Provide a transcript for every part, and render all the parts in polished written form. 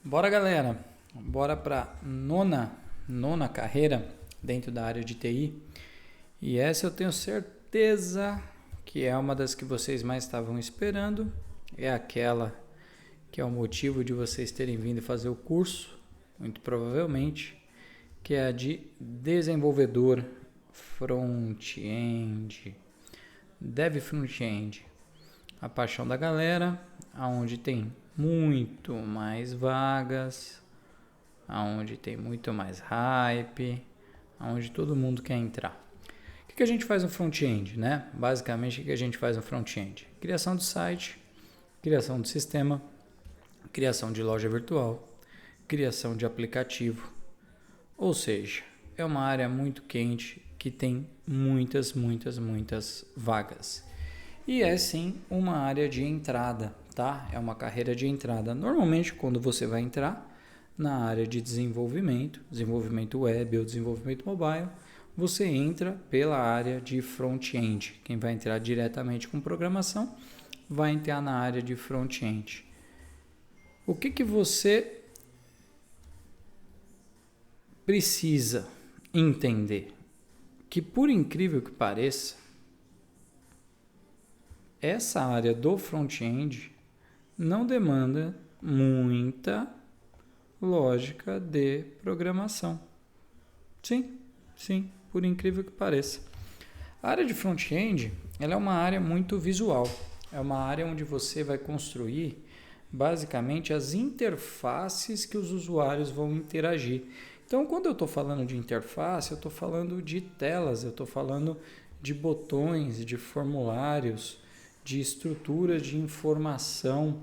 Bora, galera, bora para nona carreira dentro da área de TI. E essa eu tenho certeza que é uma das que vocês mais estavam esperando. É aquela que é o motivo de vocês terem vindo fazer o curso, muito provavelmente, que é a de desenvolvedor front-end, dev front-end. A paixão da galera, aonde tem muito mais vagas, aonde tem muito mais hype, aonde todo mundo quer entrar. O que a gente faz no front-end, né? Basicamente, o que a gente faz no front-end? Criação de site, criação de sistema, criação de loja virtual, criação de aplicativo. Ou seja, é uma área muito quente que tem muitas vagas. E é sim uma área de entrada, tá? É uma carreira de entrada. Normalmente, quando você vai entrar na área de desenvolvimento web ou desenvolvimento mobile, você entra pela área de front-end. Quem vai entrar diretamente com programação vai entrar na área de front-end. O que você precisa entender? Que por incrível que pareça, essa área do front-end não demanda muita lógica de programação. Sim, por incrível que pareça. A área de front-end, ela é uma área muito visual. É uma área onde você vai construir basicamente as interfaces que os usuários vão interagir. Então, quando eu estou falando de interface, eu estou falando de telas, eu estou falando de botões, de formulários, de estruturas de informação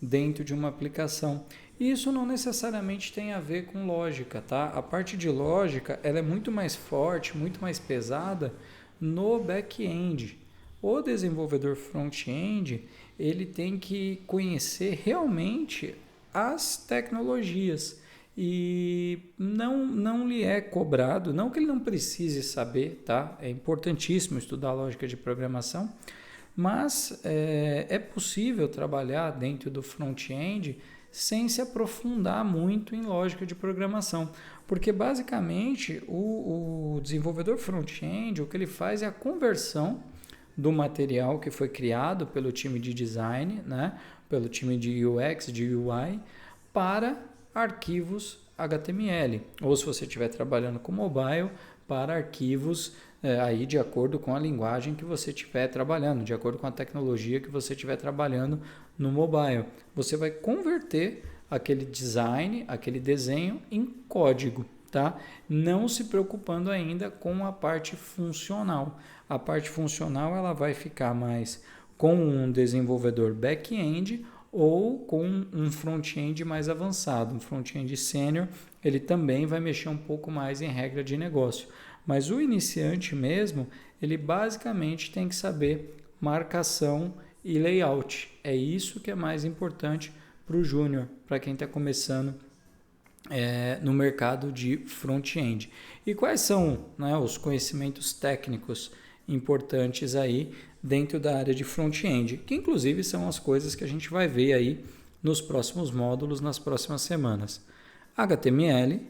dentro de uma aplicação. E isso não necessariamente tem a ver com lógica, tá? A parte de lógica, ela é muito mais forte, muito mais pesada no back-end. O desenvolvedor front-end, ele tem que conhecer realmente as tecnologias e não lhe é cobrado, não que ele não precise saber, tá? É importantíssimo estudar lógica de programação, mas é possível trabalhar dentro do front-end sem se aprofundar muito em lógica de programação, porque basicamente o desenvolvedor front-end, o que ele faz é a conversão do material que foi criado pelo time de design, né, pelo time de UX, de UI, para arquivos HTML, ou se você estiver trabalhando com mobile, para arquivos aí de acordo com a linguagem que você estiver trabalhando, de acordo com a tecnologia que você estiver trabalhando no mobile. Você vai converter aquele design, aquele desenho em código, tá? Não se preocupando ainda com a parte funcional. A parte funcional ela vai ficar mais com um desenvolvedor back-end ou com um front-end mais avançado. Um front-end sênior, ele também vai mexer um pouco mais em regra de negócio. Mas o iniciante mesmo, ele basicamente tem que saber marcação e layout. É isso que é mais importante para o júnior, para quem está começando no mercado de front-end. E quais são, né, os conhecimentos técnicos importantes aí dentro da área de front-end, que inclusive são as coisas que a gente vai ver aí nos próximos módulos, nas próximas semanas. HTML,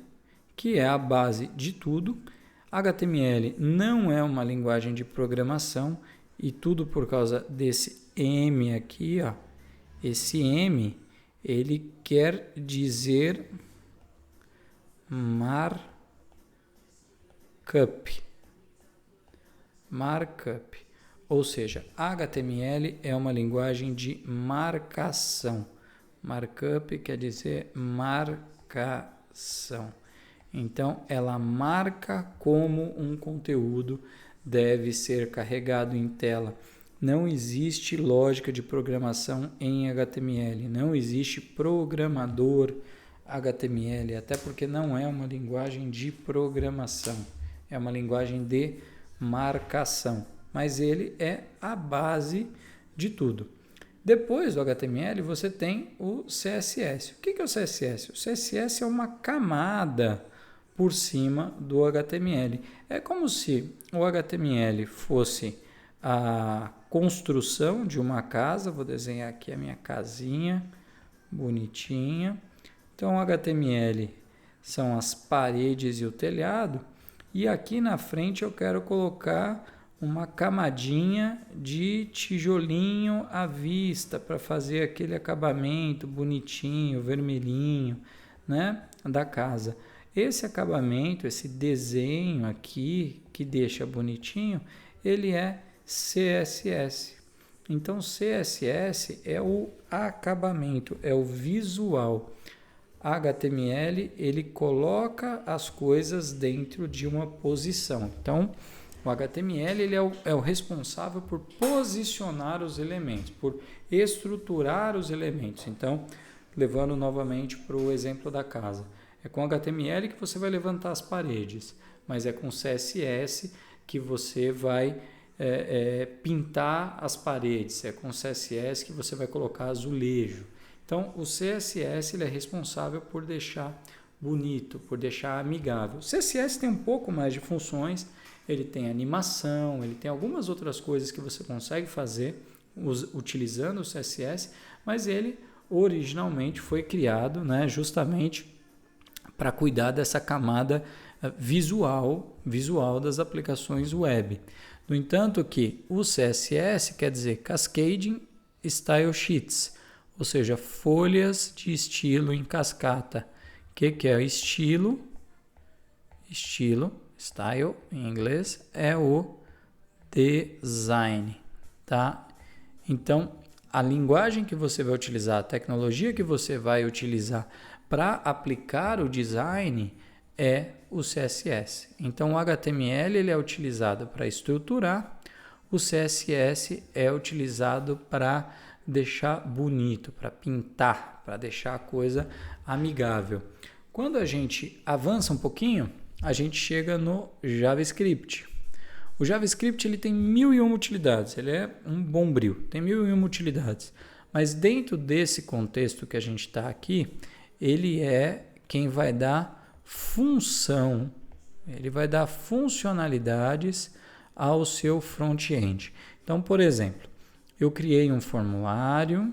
que é a base de tudo. HTML não é uma linguagem de programação e tudo por causa desse M aqui, ó. Esse M, ele quer dizer markup, ou seja, HTML é uma linguagem de marcação. Markup quer dizer marcação. Então, ela marca como um conteúdo deve ser carregado em tela. Não existe lógica de programação em HTML, não existe programador HTML, até porque não é uma linguagem de programação, é uma linguagem de marcação, mas ele é a base de tudo. Depois do HTML, você tem o CSS. O que é o CSS? O CSS é uma camada por cima do HTML. É como se o HTML fosse a construção de uma casa. Vou desenhar aqui a minha casinha, bonitinha. Então, o HTML são as paredes e o telhado, e aqui na frente eu quero colocar uma camadinha de tijolinho à vista para fazer aquele acabamento bonitinho, vermelhinho, né, da casa. Esse acabamento, esse desenho aqui que deixa bonitinho, ele é CSS. Então, CSS é o acabamento, é o visual. HTML, ele coloca as coisas dentro de uma posição. Então, o HTML ele é o responsável por posicionar os elementos, por estruturar os elementos. Então, levando novamente para o exemplo da casa. É com HTML que você vai levantar as paredes, mas é com CSS que você vai pintar as paredes, é com CSS que você vai colocar azulejo. Então, o CSS ele é responsável por deixar bonito, por deixar amigável. O CSS tem um pouco mais de funções, ele tem animação, ele tem algumas outras coisas que você consegue fazer utilizando o CSS, mas ele originalmente foi criado, né, justamente para cuidar dessa camada visual das aplicações web. No entanto que o CSS quer dizer Cascading Style Sheets, ou seja, folhas de estilo em cascata. O que é estilo? Estilo, style em inglês, é o design, tá? Então, a linguagem que você vai utilizar, a tecnologia que você vai utilizar para aplicar o design é o CSS. Então, o HTML ele é utilizado para estruturar, o CSS é utilizado para deixar bonito, para pintar, para deixar a coisa amigável. Quando a gente avança um pouquinho, a gente chega no JavaScript. O JavaScript ele tem 1001 utilidades, ele é um bombril, tem 1001 utilidades. Mas dentro desse contexto que a gente está aqui, ele é quem vai dar função, ele vai dar funcionalidades ao seu front-end. Então, por exemplo, eu criei um formulário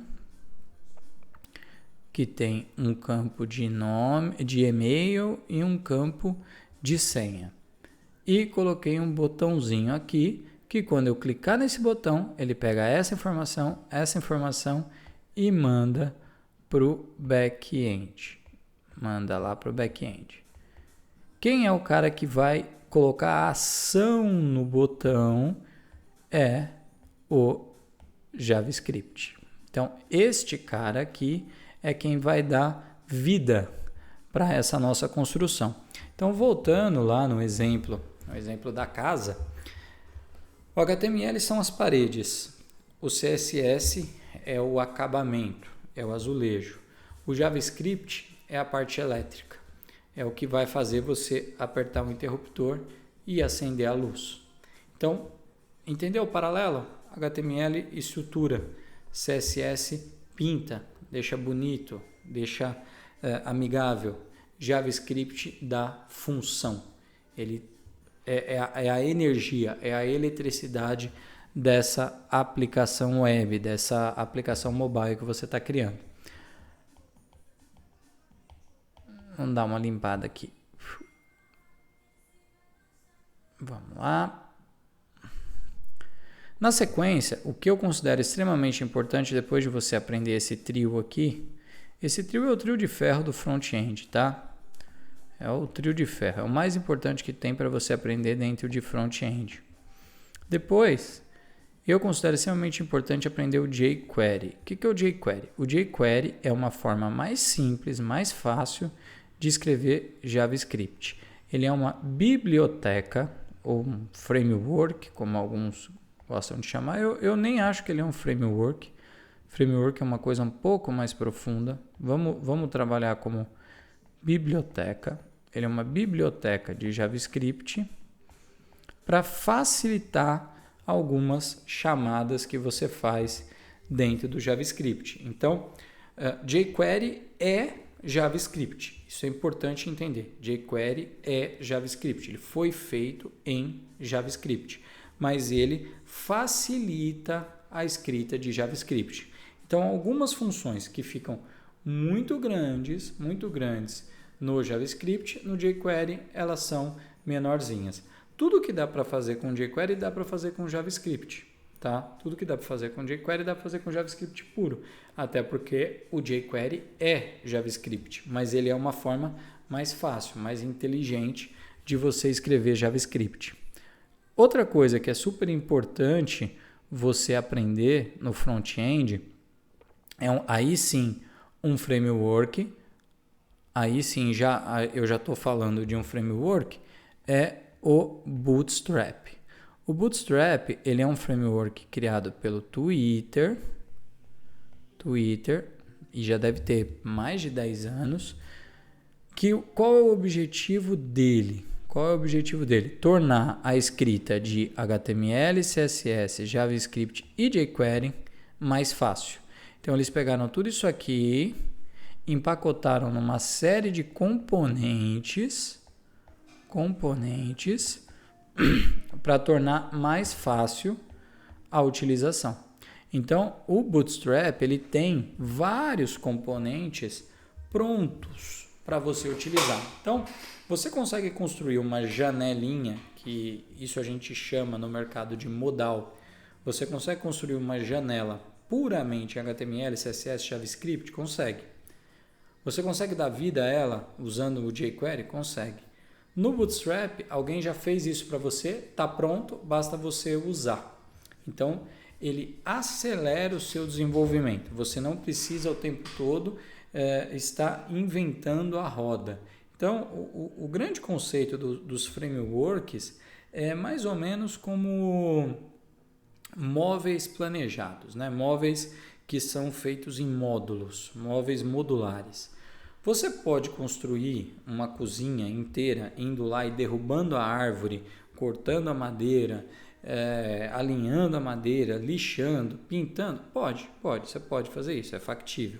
que tem um campo de nome, de e-mail e um campo de senha. E coloquei um botãozinho aqui que quando eu clicar nesse botão, ele pega essa informação e manda para o back-end. Manda lá para o back-end. Quem é o cara que vai colocar a ação no botão é o JavaScript. Então, este cara aqui é quem vai dar vida para essa nossa construção. Então, voltando lá no exemplo da casa, o HTML são as paredes, o CSS é o acabamento, é o azulejo. O JavaScript é a parte elétrica, é o que vai fazer você apertar o interruptor e acender a luz. Então, entendeu o paralelo? HTML estrutura, CSS pinta, deixa bonito, deixa amigável. JavaScript dá função. Ele é a energia, é a eletricidade dessa aplicação web, dessa aplicação mobile que você está criando. Vamos dar uma limpada aqui. Vamos lá. Na sequência, o que eu considero extremamente importante depois de você aprender esse trio aqui, esse trio é o trio de ferro do front-end, tá? É o trio de ferro, é o mais importante que tem para você aprender dentro de front-end. Depois, eu considero extremamente importante aprender o jQuery. O que é o jQuery? O jQuery é uma forma mais simples, mais fácil de escrever JavaScript. Ele é uma biblioteca ou um framework, como alguns gostam de chamar. Eu nem acho que ele é um framework. Framework é uma coisa um pouco mais profunda. Vamos trabalhar como biblioteca. Ele é uma biblioteca de JavaScript para facilitar algumas chamadas que você faz dentro do JavaScript. Então, jQuery é JavaScript. Isso é importante entender. jQuery é JavaScript. Ele foi feito em JavaScript, mas ele facilita a escrita de JavaScript. Então, algumas funções que ficam muito grandes no JavaScript, no jQuery elas são menorzinhas. Tudo que dá para fazer com jQuery dá para fazer com JavaScript, tá? Tudo que dá para fazer com jQuery dá para fazer com JavaScript puro, até porque o jQuery é JavaScript, mas ele é uma forma mais fácil, mais inteligente de você escrever JavaScript. Outra coisa que é super importante você aprender no front-end é aí sim um framework. Aí sim eu já estou falando de um framework, é o Bootstrap. O Bootstrap ele é um framework criado pelo Twitter, e já deve ter mais de 10 anos. Qual é o objetivo dele? Tornar a escrita de HTML, CSS, JavaScript e jQuery mais fácil. Então, eles pegaram tudo isso aqui, empacotaram numa série de componentes para tornar mais fácil a utilização. Então, o Bootstrap ele tem vários componentes prontos para você utilizar. Então, você consegue construir uma janelinha, que isso a gente chama no mercado de modal. Você consegue construir uma janela puramente em HTML, CSS, JavaScript? Consegue. Você consegue dar vida a ela usando o jQuery? Consegue. No Bootstrap, alguém já fez isso para você, está pronto, basta você usar. Então, ele acelera o seu desenvolvimento. Você não precisa o tempo todo estar inventando a roda. Então, o grande conceito dos frameworks é mais ou menos como móveis planejados, né? Móveis que são feitos em módulos, móveis modulares. Você pode construir uma cozinha inteira indo lá e derrubando a árvore, cortando a madeira, alinhando a madeira, lixando, pintando? Pode, você pode fazer isso, é factível.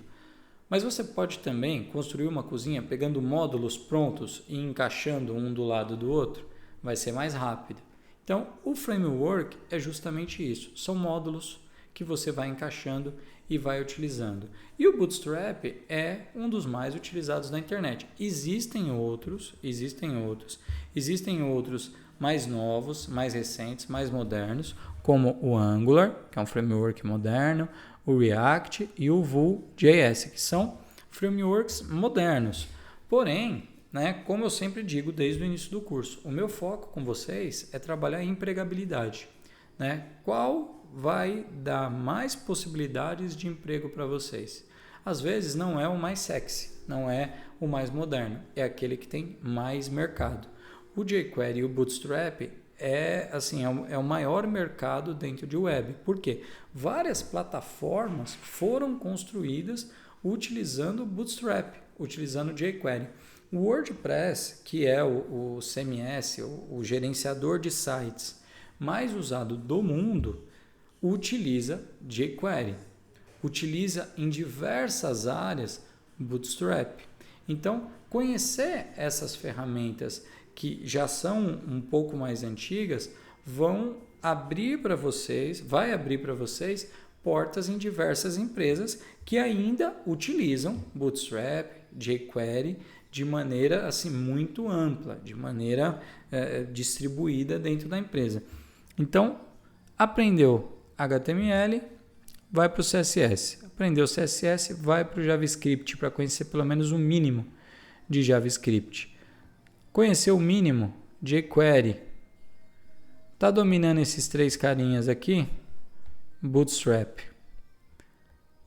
Mas você pode também construir uma cozinha pegando módulos prontos e encaixando um do lado do outro, vai ser mais rápido. Então, o framework é justamente isso, são módulos que você vai encaixando e vai utilizando. E o Bootstrap é um dos mais utilizados na internet. Existem outros mais novos, mais recentes, mais modernos, como o Angular, que é um framework moderno, o React e o Vue.js, que são frameworks modernos. Porém, como eu sempre digo desde o início do curso, o meu foco com vocês é trabalhar em empregabilidade. Qual vai dar mais possibilidades de emprego para vocês? Às vezes não é o mais sexy, não é o mais moderno, é aquele que tem mais mercado. O jQuery e o Bootstrap é o maior mercado dentro de web. Por quê? Várias plataformas foram construídas utilizando o Bootstrap, utilizando o jQuery. O WordPress, que é o CMS, o gerenciador de sites mais usado do mundo, utiliza jQuery, utiliza em diversas áreas Bootstrap. Então, conhecer essas ferramentas que já são um pouco mais antigas vai abrir para vocês portas em diversas empresas que ainda utilizam Bootstrap, jQuery de maneira muito ampla, de maneira distribuída dentro da empresa. Então, aprendeu HTML, vai para o CSS. Aprendeu CSS, vai para o JavaScript para conhecer pelo menos o mínimo de JavaScript. Conheceu o mínimo de jQuery. Está dominando esses três carinhas aqui? Bootstrap.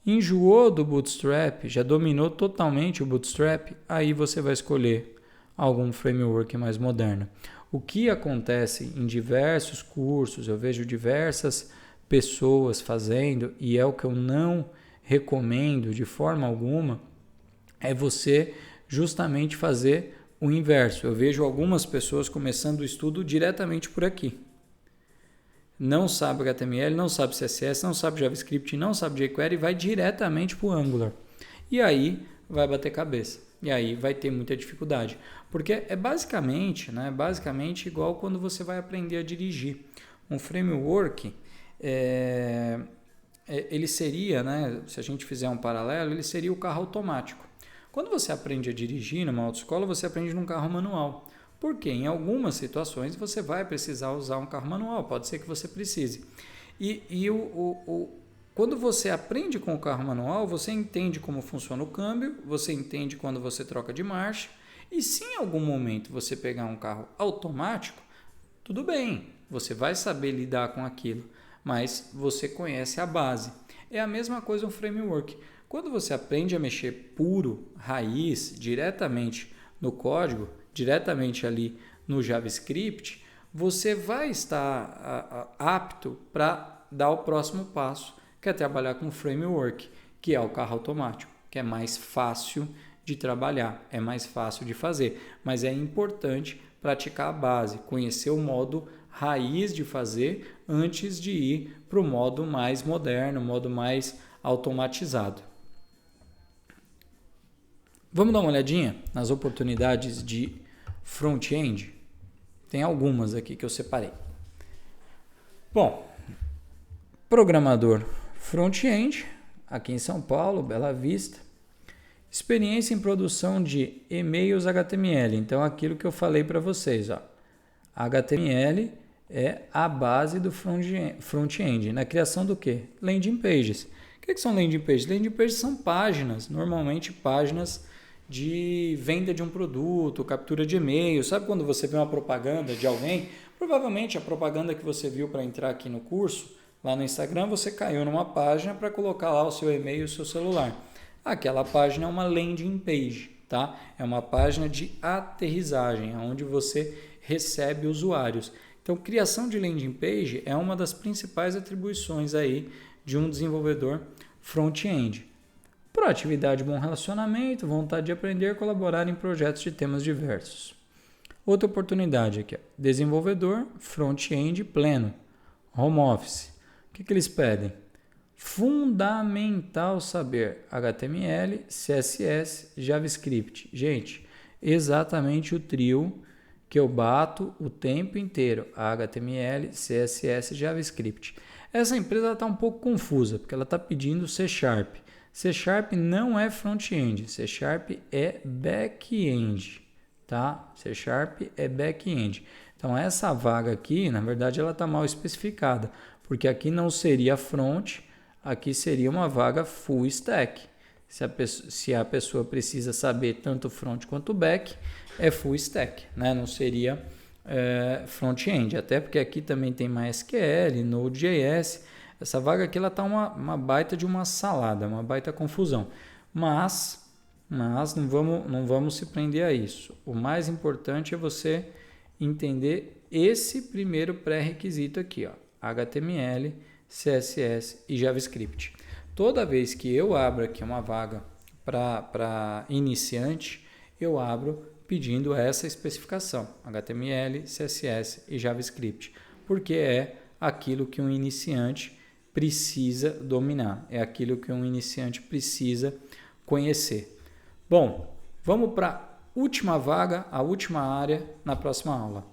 Enjoou do Bootstrap, já dominou totalmente o Bootstrap, aí você vai escolher algum framework mais moderno. O que acontece em diversos cursos, eu vejo diversas pessoas fazendo, e é o que eu não recomendo de forma alguma, é você justamente fazer o inverso. Eu vejo algumas pessoas começando o estudo diretamente por aqui. Não sabe HTML, não sabe CSS, não sabe JavaScript, não sabe jQuery e vai diretamente para o Angular. E aí vai bater cabeça. E aí vai ter muita dificuldade. Porque é basicamente igual quando você vai aprender a dirigir. Um framework, ele seria, né, se a gente fizer um paralelo, ele seria o carro automático. Quando você aprende a dirigir numa autoescola, você aprende num carro manual. Porque em algumas situações você vai precisar usar um carro manual, pode ser que você precise. Quando você aprende com o carro manual, você entende como funciona o câmbio, você entende quando você troca de marcha, e se em algum momento você pegar um carro automático, tudo bem, você vai saber lidar com aquilo, mas você conhece a base. É a mesma coisa um framework. Quando você aprende a mexer puro, raiz, diretamente no código, diretamente ali no JavaScript, você vai estar apto para dar o próximo passo, que é trabalhar com framework, que é o carro automático, que é mais fácil de trabalhar, é mais fácil de fazer, mas é importante praticar a base, conhecer o modo raiz de fazer antes de ir para o modo mais moderno, modo mais automatizado. Vamos dar uma olhadinha nas oportunidades de front-end? Tem algumas aqui que eu separei. Bom, programador front-end, aqui em São Paulo, Bela Vista. Experiência em produção de e-mails HTML. Então, aquilo que eu falei para vocês, ó. HTML é a base do front-end. Na criação do quê? Landing pages. O que são landing pages? Landing pages são páginas, normalmente páginas de venda de um produto, captura de e-mail. Sabe quando você vê uma propaganda de alguém? Provavelmente a propaganda que você viu para entrar aqui no curso, lá no Instagram, você caiu numa página para colocar lá o seu e-mail e o seu celular. Aquela página é uma landing page, tá? É uma página de aterrissagem, onde você recebe usuários. Então, criação de landing page é uma das principais atribuições aí de um desenvolvedor front-end. Proatividade, bom relacionamento, vontade de aprender, colaborar em projetos de temas diversos. Outra oportunidade aqui, ó. Desenvolvedor front-end pleno, home office. O que eles pedem? Fundamental saber HTML, CSS, JavaScript. Gente, exatamente o trio que eu bato o tempo inteiro. HTML, CSS, JavaScript. Essa empresa está um pouco confusa, porque ela está pedindo C#. C# não é front-end, C# é back-end, tá? C# é back-end. Então, essa vaga aqui, na verdade, ela está mal especificada, porque aqui não seria front, aqui seria uma vaga full stack. Se a pessoa precisa saber tanto front quanto back, é full stack, né? Não seria front-end, até porque aqui também tem MySQL, Node.js. Essa vaga aqui ela está uma baita de uma salada, uma baita confusão. Mas não vamos se prender a isso. O mais importante é você entender esse primeiro pré-requisito aqui, ó, HTML, CSS e JavaScript. Toda vez que eu abro aqui uma vaga para iniciante, eu abro pedindo essa especificação, HTML, CSS e JavaScript, porque é aquilo que um iniciante precisa dominar, é aquilo que um iniciante precisa conhecer. Bom, vamos para a última vaga, a última área na próxima aula.